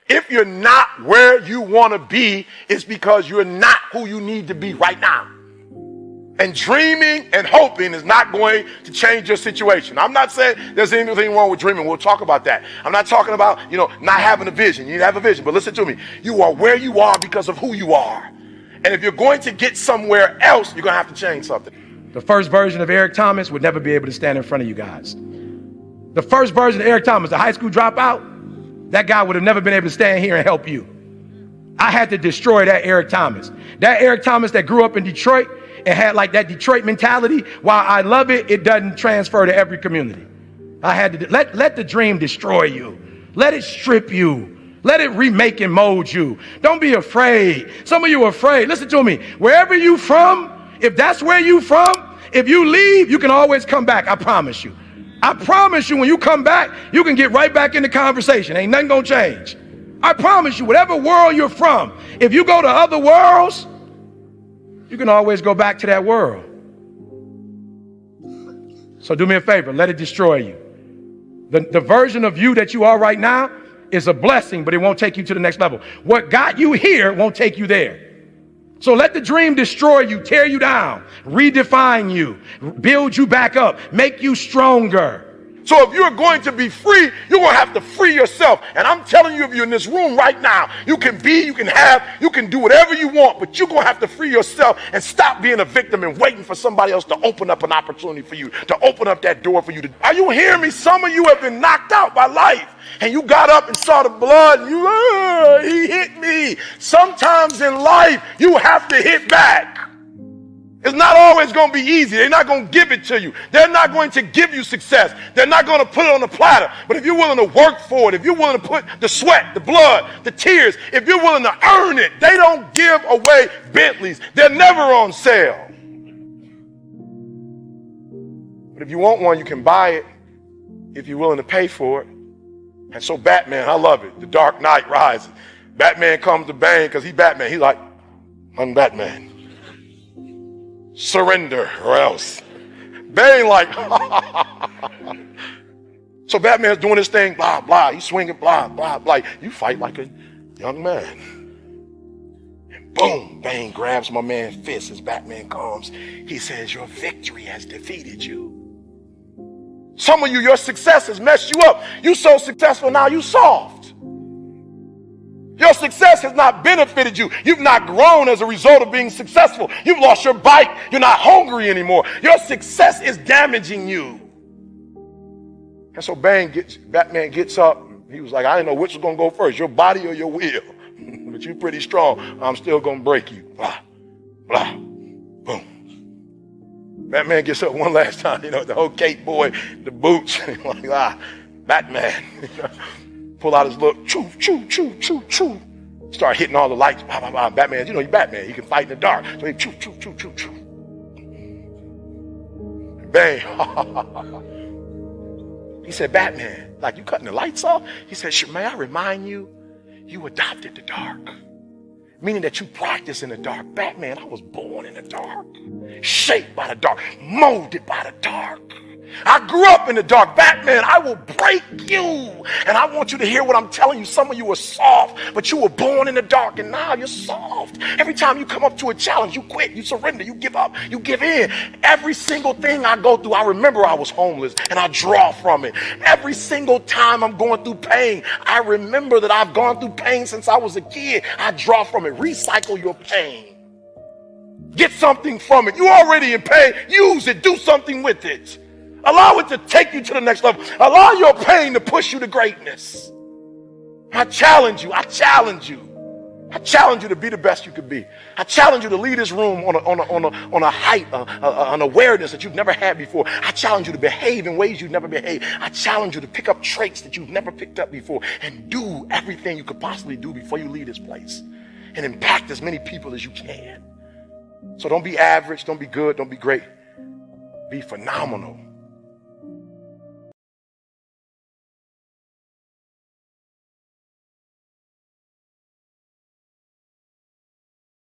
If you're not where you want to be, it's because you're not who you need to be right now. And dreaming and hoping is not going to change your situation. I'm not saying there's anything wrong with dreaming. We'll talk about that. I'm not talking about, not having a vision. You need to have a vision. But listen to me. You are where you are because of who you are. And if you're going to get somewhere else, you're going to have to change something. The first version of EricThomas would never be able to stand in front of you guys. The first version of EricThomas, the high school dropout, that guy would have never been able to stand here and help you. I had to destroy that EricThomas. That EricThomas that grew up in Detroit and had like that Detroit mentality. While I love it, it doesn't transfer to every community. I had to let the dream destroy you. Let it strip you. Let it remake and mold you. Don't be afraid. Some of you are afraid. Listen to me. Wherever you from, if that's where you from, if you leave, you can always come back. I promise you. I promise you, when you come back, you can get right back in the conversation. Ain't nothing gonna change. I promise you, whatever world you're from, if you go to other worlds, you can always go back to that world. So do me a favor, let it destroy you. The version of you that you are right now is a blessing, but it won't take you to the next level. What got you here won't take you there. So let the dream destroy you, tear you down, redefine you, build you back up, make you stronger. So if you're going to be free, you're going to have to free yourself. And I'm telling you, if you're in this room right now, you can be, you can have, you can do whatever you want, but you're going to have to free yourself and stop being a victim and waiting for somebody else to open up an opportunity for you, to open up that door for you. Are you hearing me? Some of you have been knocked out by life. And you got up and saw the blood and he hit me. Sometimes in life, you have to hit back. It's not always going to be easy. They're not going to give it to you. They're not going to give you success. They're not going to put it on the platter. But if you're willing to work for it, if you're willing to put the sweat, the blood, the tears, if you're willing to earn it, they don't give away Bentleys. They're never on sale. But if you want one, you can buy it if you're willing to pay for it. And so Batman, I love it. The Dark Knight Rises. Batman comes to Bane because he's Batman. He's like, I'm Batman. Surrender or else. Bane like, so Batman's doing his thing, blah, blah. He's swinging, blah, blah, blah. You fight like a young man. And boom, Bane grabs my man's fist as Batman comes. He says, your victory has defeated you. Some of you, your success has messed you up. You so successful now, you soft. Your success has not benefited you. You've not grown as a result of being successful. You've lost your bite. You're not hungry anymore. Your success is damaging you. And so Batman gets up. He was like, I didn't know which was going to go first, your body or your will. But you're pretty strong. I'm still going to break you. Blah, blah, boom. Batman gets up one last time, the whole cape boy, the boots. Like, Batman. Pull out his look, choo, choo, choo, choo, choo. Start hitting all the lights. Blah, blah, blah. Batman, he's Batman. He can fight in the dark. So he choo, choo, choo, choo, choo. Bang. He said, Batman, like you cutting the lights off? He said, may I remind you, you adopted the dark. Meaning that you practice in the dark. Batman, I was born in the dark. Shaped by the dark. Molded by the dark. I grew up in the dark. Batman, I will break you. And I want you to hear what I'm telling you. Some of you are soft, but you were born in the dark and now you're soft. Every time you come up to a challenge, you quit, you surrender, you give up, you give in. Every single thing I go through, I remember I was homeless and I draw from it. Every single time I'm going through pain, I remember that I've gone through pain since I was a kid. I draw from it. Recycle your pain. Get something from it. You're already in pain. Use it. Do something with it. Allow it to take you to the next level. Allow your pain to push you to greatness. I challenge you. I challenge you. I challenge you to be the best you could be. I challenge you to lead this room on a height, an awareness that you've never had before. I challenge you to behave in ways you've never behaved. I challenge you to pick up traits that you've never picked up before and do everything you could possibly do before you leave this place and impact as many people as you can. So don't be average. Don't be good. Don't be great. Be phenomenal.